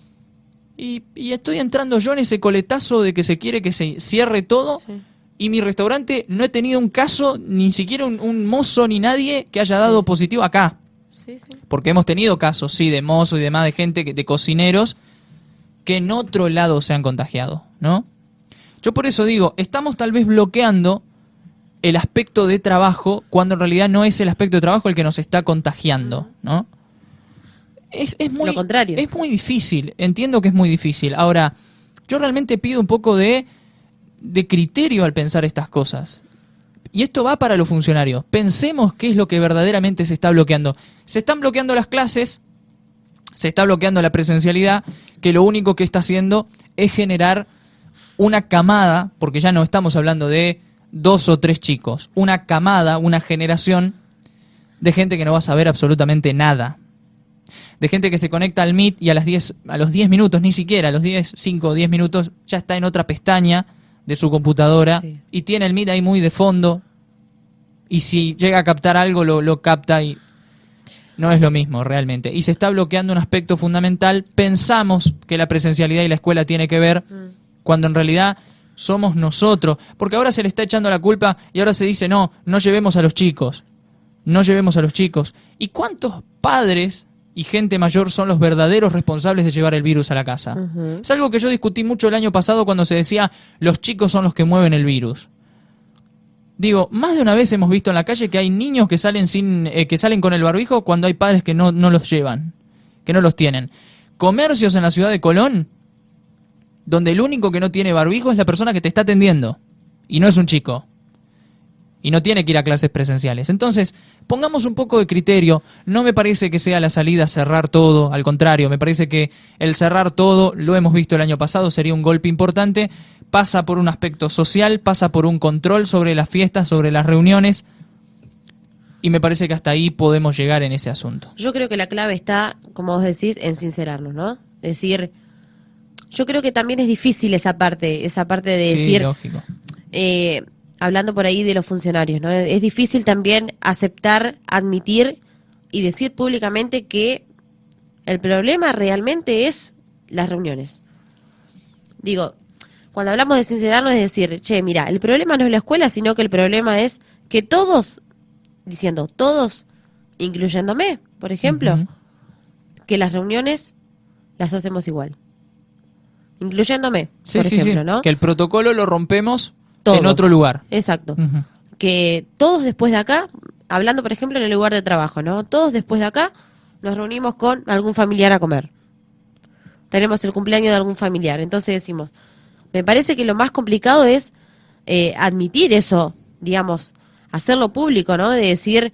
y estoy entrando yo en ese coletazo de que se quiere que se cierre todo, sí. Y mi restaurante no he tenido un caso, ni siquiera un mozo ni nadie que haya dado positivo acá. Sí, sí. Porque hemos tenido casos, sí, de mozos y demás, de gente, de cocineros, que en otro lado se han contagiado, ¿no? Yo por eso digo, estamos tal vez bloqueando el aspecto de trabajo, cuando en realidad no es el aspecto de trabajo el que nos está contagiando, ¿no? Es muy, lo contrario. Es muy difícil, entiendo que es muy difícil. Ahora, yo realmente pido un poco de criterio al pensar estas cosas. Y esto va para los funcionarios. Pensemos qué es lo que verdaderamente se está bloqueando. Se están bloqueando las clases, se está bloqueando la presencialidad, que lo único que está haciendo es generar una camada, porque ya no estamos hablando de 2 o 3 chicos, una camada, una generación de gente que no va a saber absolutamente nada. De gente que se conecta al Meet y a los 10 minutos, ni siquiera, a los 5 o 10 minutos, ya está en otra pestaña de su computadora, sí. Y tiene el Meet ahí muy de fondo, y si llega a captar algo, lo capta y no es lo mismo realmente. Y se está bloqueando un aspecto fundamental. Pensamos que la presencialidad y la escuela tiene que ver, cuando en realidad somos nosotros. Porque ahora se le está echando la culpa y ahora se dice, no llevemos a los chicos. No llevemos a los chicos. ¿Y cuántos padres y gente mayor son los verdaderos responsables de llevar el virus a la casa? Uh-huh. Es algo que yo discutí mucho el año pasado cuando se decía, los chicos son los que mueven el virus. Más de una vez hemos visto en la calle que hay niños que salen que salen con el barbijo cuando hay padres que no los llevan, que no los tienen. Comercios en la ciudad de Colón, donde el único que no tiene barbijo es la persona que te está atendiendo, y no es un chico. Y no tiene que ir a clases presenciales. Entonces, pongamos un poco de criterio. No me parece que sea la salida cerrar todo, al contrario, me parece que el cerrar todo, lo hemos visto el año pasado, sería un golpe importante. Pasa por un aspecto social, pasa por un control sobre las fiestas, sobre las reuniones, y me parece que hasta ahí podemos llegar en ese asunto. Yo creo que la clave está, como vos decís, en sincerarnos, ¿no? Es decir, yo creo que también es difícil esa parte de decir... Sí, lógico. Hablando por ahí de los funcionarios, ¿no? Es difícil también aceptar, admitir y decir públicamente que el problema realmente es las reuniones. Cuando hablamos de sincerarnos es decir, mira, el problema no es la escuela, sino que el problema es que todos, diciendo todos, incluyéndome, por ejemplo, uh-huh. Que las reuniones las hacemos igual. Incluyéndome, por ejemplo, ¿no? Que el protocolo lo rompemos todos. En otro lugar. Exacto. Uh-huh. Que todos después de acá, hablando por ejemplo en el lugar de trabajo, ¿no? Todos después de acá nos reunimos con algún familiar a comer. tenemos el cumpleaños de algún familiar. Entonces decimos, me parece que lo más complicado es admitir eso, digamos, hacerlo público, ¿no? De decir,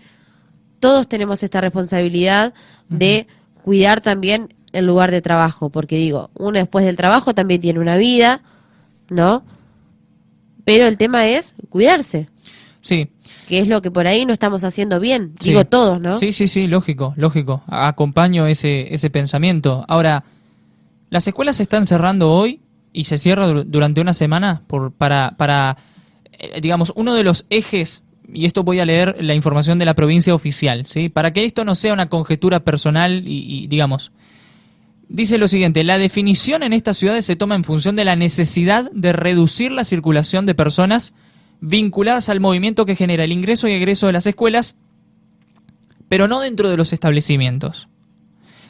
todos tenemos esta responsabilidad de cuidar también el lugar de trabajo, porque digo, uno después del trabajo también tiene una vida, ¿no? Pero el tema es cuidarse. Sí. Que es lo que por ahí no estamos haciendo bien, Sí. digo todos, ¿no? Sí, lógico. Acompaño ese pensamiento. Ahora, las escuelas se están cerrando hoy y se cierra durante una semana para digamos, uno de los ejes, y esto voy a leer la información de la provincia oficial, ¿sí? Para que esto no sea una conjetura personal y digamos, dice lo siguiente: la definición en estas ciudades se toma en función de la necesidad de reducir la circulación de personas vinculadas al movimiento que genera el ingreso y egreso de las escuelas, pero no dentro de los establecimientos,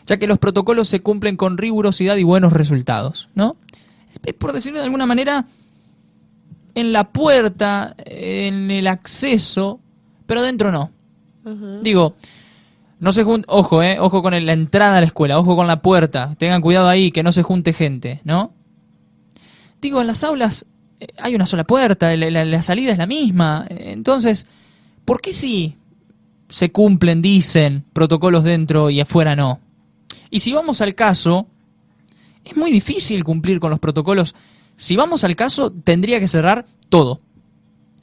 ya que los protocolos se cumplen con rigurosidad y buenos resultados, ¿no? Por decirlo de alguna manera, en la puerta, en el acceso, pero dentro no. Digo, no se junte, ojo, ojo con la entrada a la escuela, ojo con la puerta, tengan cuidado ahí, que no se junte gente, ¿no? Digo, en las aulas hay una sola puerta, la salida es la misma, entonces, ¿por qué si se cumplen, dicen, protocolos dentro y afuera no? Y si vamos al caso, es muy difícil cumplir con los protocolos. Si vamos al caso, tendría que cerrar todo.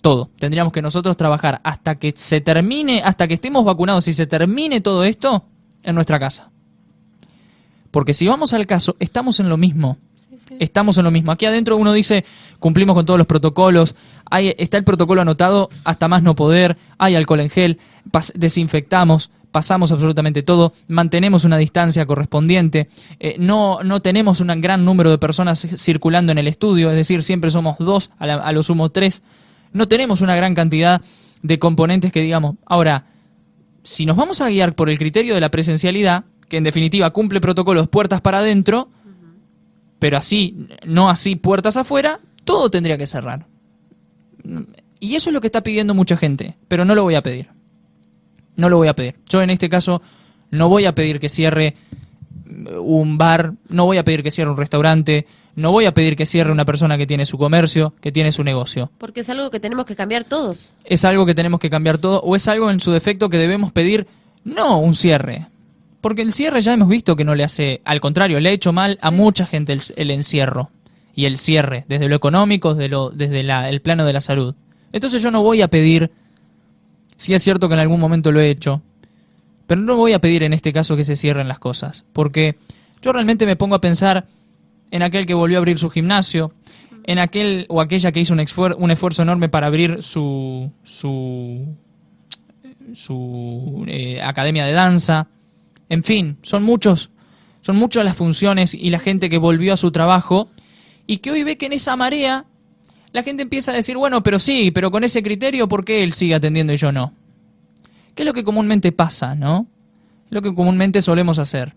Todo. Tendríamos que nosotros trabajar hasta que se termine, hasta que estemos vacunados y se termine todo esto en nuestra casa. Porque si vamos al caso, estamos en lo mismo. Estamos en lo mismo. Aquí adentro uno dice, cumplimos con todos los protocolos, está el protocolo anotado hasta más no poder, hay alcohol en gel, desinfectamos, pasamos absolutamente todo, mantenemos una distancia correspondiente, no tenemos un gran número de personas circulando en el estudio, es decir, siempre somos 2, a lo sumo 3, no tenemos una gran cantidad de componentes que digamos. Ahora, si nos vamos a guiar por el criterio de la presencialidad, que en definitiva cumple protocolos puertas para adentro, pero así, no así puertas afuera, todo tendría que cerrar. Y eso es lo que está pidiendo mucha gente, pero no lo voy a pedir. No lo voy a pedir. Yo en este caso no voy a pedir que cierre un bar, no voy a pedir que cierre un restaurante, no voy a pedir que cierre una persona que tiene su comercio, que tiene su negocio. Porque es algo que tenemos que cambiar todos. Es algo que tenemos que cambiar todo, o es algo en su defecto que debemos pedir, no un cierre. Porque el cierre ya hemos visto que no le hace, al contrario, le ha hecho mal a mucha gente el encierro y el cierre, desde lo económico, desde el plano de la salud. Entonces yo no voy a pedir, sí es cierto que en algún momento lo he hecho, pero no voy a pedir en este caso que se cierren las cosas, porque yo realmente me pongo a pensar en aquel que volvió a abrir su gimnasio, en aquel o aquella que hizo un esfuerzo enorme para abrir su academia de danza. En fin, son muchas las funciones y la gente que volvió a su trabajo y que hoy ve que en esa marea la gente empieza a decir, bueno, pero sí, pero con ese criterio, ¿por qué él sigue atendiendo y yo no? ¿Qué es lo que comúnmente pasa, no? Es lo que comúnmente solemos hacer.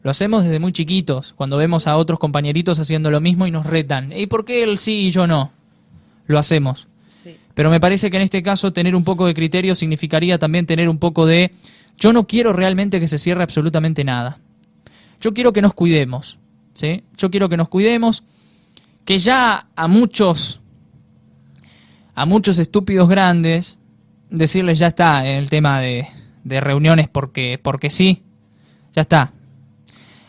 Lo hacemos desde muy chiquitos, cuando vemos a otros compañeritos haciendo lo mismo y nos retan. ¿Y por qué él sí y yo no? Lo hacemos. Sí. Pero me parece que en este caso tener un poco de criterio significaría también tener un poco de... Yo no quiero realmente que se cierre absolutamente nada. Yo quiero que nos cuidemos, ¿sí? Yo quiero que nos cuidemos, que ya a muchos estúpidos grandes, decirles ya está en el tema de reuniones porque sí, ya está.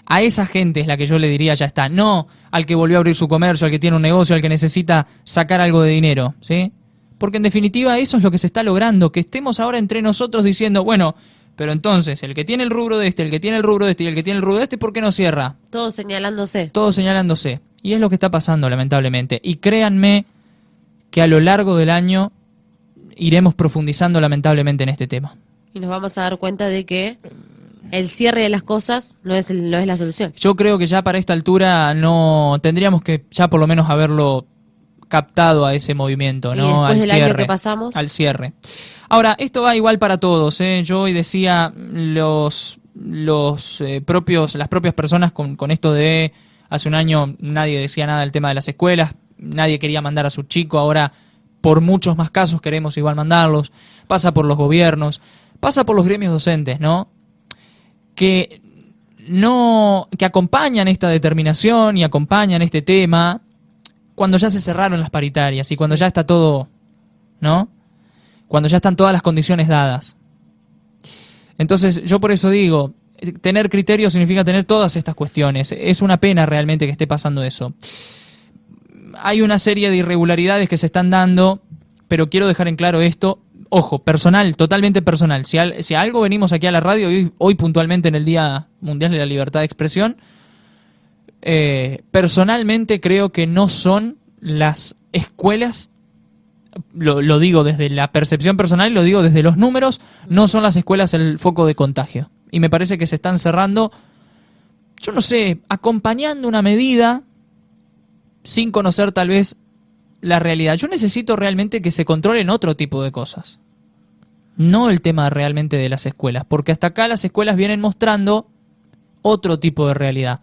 A esa gente es la que yo le diría ya está, no al que volvió a abrir su comercio, al que tiene un negocio, al que necesita sacar algo de dinero, ¿sí? Porque en definitiva eso es lo que se está logrando, que estemos ahora entre nosotros diciendo, bueno, pero entonces el que tiene el rubro de este, el que tiene el rubro de este y el que tiene el rubro de este, ¿por qué no cierra? Todos señalándose. Todos señalándose. Y es lo que está pasando, lamentablemente. Y créanme que a lo largo del año iremos profundizando, lamentablemente, en este tema. Y nos vamos a dar cuenta de que el cierre de las cosas no es la solución. Yo creo que ya para esta altura no tendríamos que ya por lo menos haberlo captado a ese movimiento, ¿no? Y después al del cierre, año que pasamos. Al cierre. Ahora, esto va igual para todos, ¿eh? Yo hoy decía las propias personas con esto de hace un año nadie decía nada del tema de las escuelas, nadie quería mandar a su chico, ahora por muchos más casos queremos igual mandarlos, pasa por los gobiernos, pasa por los gremios docentes, ¿no? Que que acompañan esta determinación y acompañan este tema cuando ya se cerraron las paritarias y cuando ya está todo, ¿no? Cuando ya están todas las condiciones dadas. Entonces, yo por eso digo, tener criterio significa tener todas estas cuestiones. Es una pena realmente que esté pasando eso. Hay una serie de irregularidades que se están dando, pero quiero dejar en claro esto. Ojo, personal, totalmente personal. Si a algo venimos aquí a la radio, hoy puntualmente en el Día Mundial de la Libertad de Expresión, personalmente creo que no son las escuelas, lo digo desde la percepción personal y lo digo desde los números, no son las escuelas el foco de contagio. Y me parece que se están cerrando, yo no sé, acompañando una medida sin conocer tal vez la realidad. Yo necesito realmente que se controlen otro tipo de cosas. No el tema realmente de las escuelas, porque hasta acá las escuelas vienen mostrando otro tipo de realidad.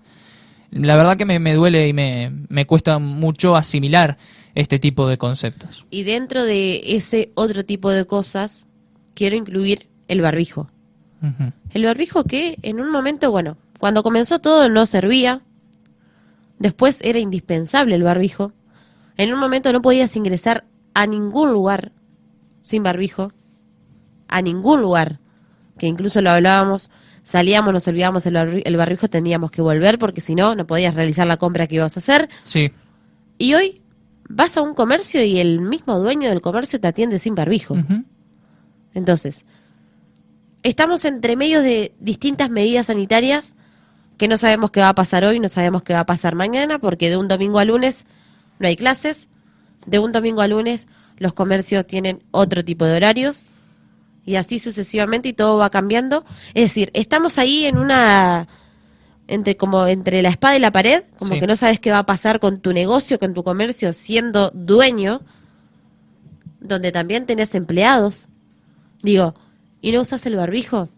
La verdad que me duele y me cuesta mucho asimilar este tipo de conceptos. Y dentro de ese otro tipo de cosas, quiero incluir el barbijo. Uh-huh. El barbijo que en un momento, bueno, cuando comenzó todo no servía, después era indispensable el barbijo. En un momento no podías ingresar a ningún lugar sin barbijo, a ningún lugar, que incluso lo hablábamos, salíamos, nos olvidábamos el barbijo, teníamos que volver porque si no, no podías realizar la compra que ibas a hacer. Sí. Y hoy vas a un comercio y el mismo dueño del comercio te atiende sin barbijo. Uh-huh. Entonces, estamos entre medio de distintas medidas sanitarias que no sabemos qué va a pasar hoy, no sabemos qué va a pasar mañana, porque de un domingo a lunes no hay clases, de un domingo a lunes los comercios tienen otro tipo de horarios, y así sucesivamente y todo va cambiando. Es decir, estamos ahí en una entre la espada y la pared, como Sí. que no sabes qué va a pasar con tu negocio, con tu comercio, siendo dueño, donde también tenés empleados. Digo, ¿y no usas el barbijo?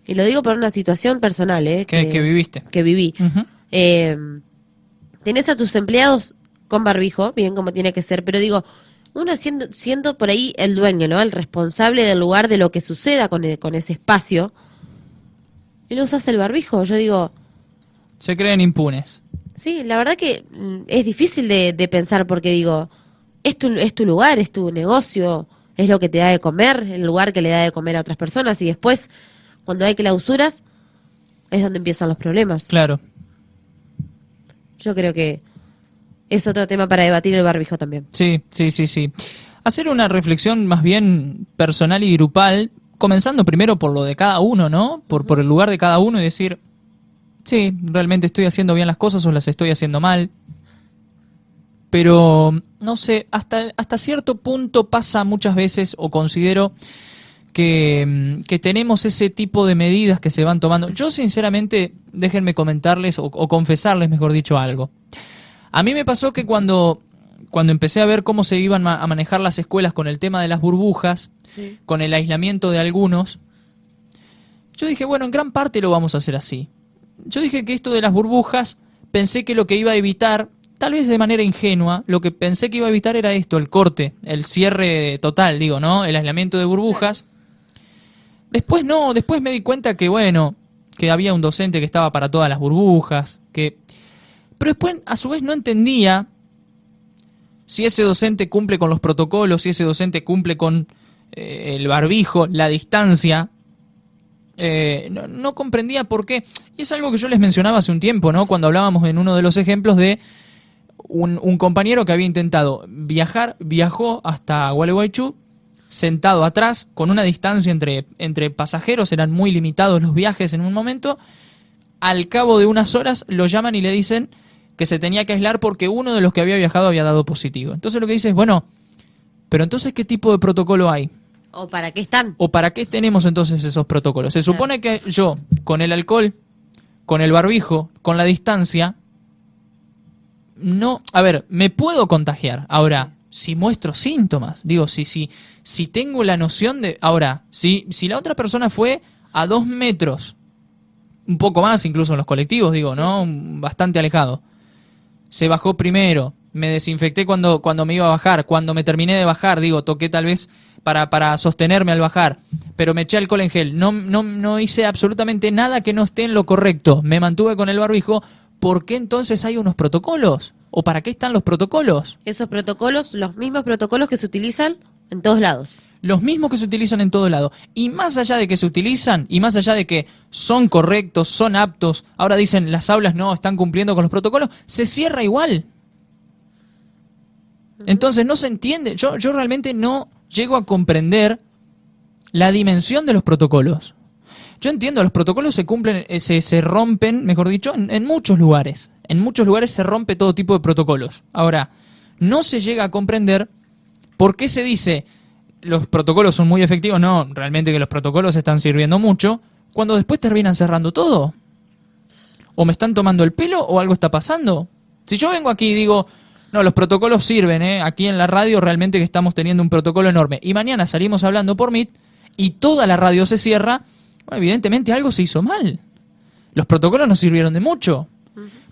Y lo digo por una situación personal, Que viviste. que viví. Uh-huh. Tenés a tus empleados con barbijo, bien como tiene que ser, pero digo, uno siendo por ahí el dueño, ¿no? El responsable del lugar de lo que suceda con ese espacio, y no usas el barbijo. Yo digo, Se creen impunes. sí, la verdad que es difícil de pensar porque digo, es tu lugar, es tu negocio, es lo que te da de comer, el lugar que le da de comer a otras personas, y después, cuando hay clausuras, es donde empiezan los problemas. Claro. Yo creo que es otro tema para debatir el barbijo también. Sí. Hacer una reflexión más bien personal y grupal, comenzando primero por lo de cada uno, ¿no? Por el lugar de cada uno y decir, sí, realmente estoy haciendo bien las cosas o las estoy haciendo mal. Pero, no sé, hasta cierto punto pasa muchas veces, o considero que tenemos ese tipo de medidas que se van tomando. Yo, sinceramente, déjenme comentarles o confesarles, mejor dicho, algo. A mí me pasó que cuando empecé a ver cómo se iban a manejar las escuelas con el tema de las burbujas, Sí. con el aislamiento de algunos, yo dije, bueno, en gran parte lo vamos a hacer así. Yo dije que esto de las burbujas, pensé que lo que iba a evitar, tal vez de manera ingenua, lo que pensé que iba a evitar era esto, el corte, el cierre total, digo, ¿no? El aislamiento de burbujas. Después no, después me di cuenta que, bueno, que había un docente que estaba para todas las burbujas, pero después, a su vez, no entendía si ese docente cumple con los protocolos, si ese docente cumple con el barbijo, la distancia. No comprendía por qué. Y es algo que yo les mencionaba hace un tiempo, ¿no? Cuando hablábamos en uno de los ejemplos de un compañero que había intentado viajó hasta Gualeguaychú, sentado atrás, con una distancia entre pasajeros, eran muy limitados los viajes en un momento. Al cabo de unas horas lo llaman y le dicen que se tenía que aislar porque uno de los que había viajado había dado positivo. Entonces lo que dice es, bueno, pero entonces ¿qué tipo de protocolo hay? ¿O para qué están? ¿O para qué tenemos entonces esos protocolos? Se supone que yo, con el alcohol, con el barbijo, con la distancia, no, a ver, me puedo contagiar. Ahora, si muestro síntomas, digo, si tengo la noción de... Ahora, si la otra persona fue a 2 metros, un poco más incluso en los colectivos, digo, ¿no? Bastante alejado. Se bajó primero, me desinfecté cuando me iba a bajar, cuando me terminé de bajar, digo, toqué tal vez para sostenerme al bajar, pero me eché alcohol en gel, no hice absolutamente nada que no esté en lo correcto, me mantuve con el barbijo, ¿por qué entonces hay unos protocolos? ¿O para qué están los protocolos? Esos protocolos, los mismos protocolos que se utilizan en todos lados. Los mismos que se utilizan en todo lado. Y más allá de que se utilizan, y más allá de que son correctos, son aptos, ahora dicen las aulas no están cumpliendo con los protocolos, se cierra igual. Entonces no se entiende, yo realmente no llego a comprender la dimensión de los protocolos. Yo entiendo, los protocolos se cumplen, se rompen, mejor dicho, en muchos lugares. En muchos lugares se rompe todo tipo de protocolos. Ahora, no se llega a comprender por qué se dice los protocolos son muy efectivos. No, realmente que los protocolos están sirviendo mucho, cuando después terminan cerrando todo. O me están tomando el pelo o algo está pasando. Si yo vengo aquí y digo, no, los protocolos sirven, aquí en la radio realmente que estamos teniendo un protocolo enorme, y mañana salimos hablando por Meet y toda la radio se cierra, bueno, evidentemente algo se hizo mal. Los protocolos nos sirvieron de mucho.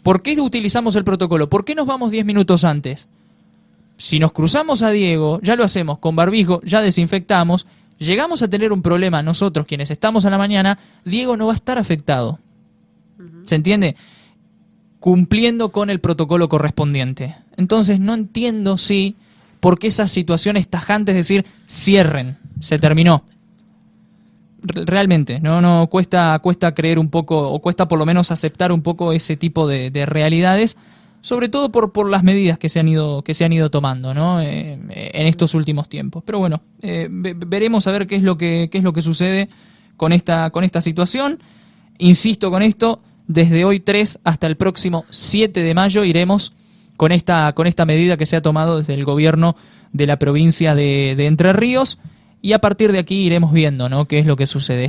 ¿Por qué utilizamos el protocolo? ¿Por qué nos vamos 10 minutos antes? Si nos cruzamos a Diego, ya lo hacemos con barbijo, ya desinfectamos, llegamos a tener un problema nosotros quienes estamos a la mañana, Diego no va a estar afectado. ¿Se entiende? Cumpliendo con el protocolo correspondiente. Entonces no entiendo por qué esas situaciones tajantes, es decir, cierren, se terminó. Realmente, no cuesta creer un poco, o cuesta por lo menos aceptar un poco ese tipo de realidades, sobre todo por las medidas que se han ido tomando, ¿no? En estos últimos tiempos. Pero bueno, veremos a ver qué es lo que sucede con esta situación. Insisto con esto, desde hoy 3 hasta el próximo 7 de mayo iremos con esta medida que se ha tomado desde el gobierno de la provincia de Entre Ríos, y a partir de aquí iremos viendo, ¿no?, qué es lo que sucede.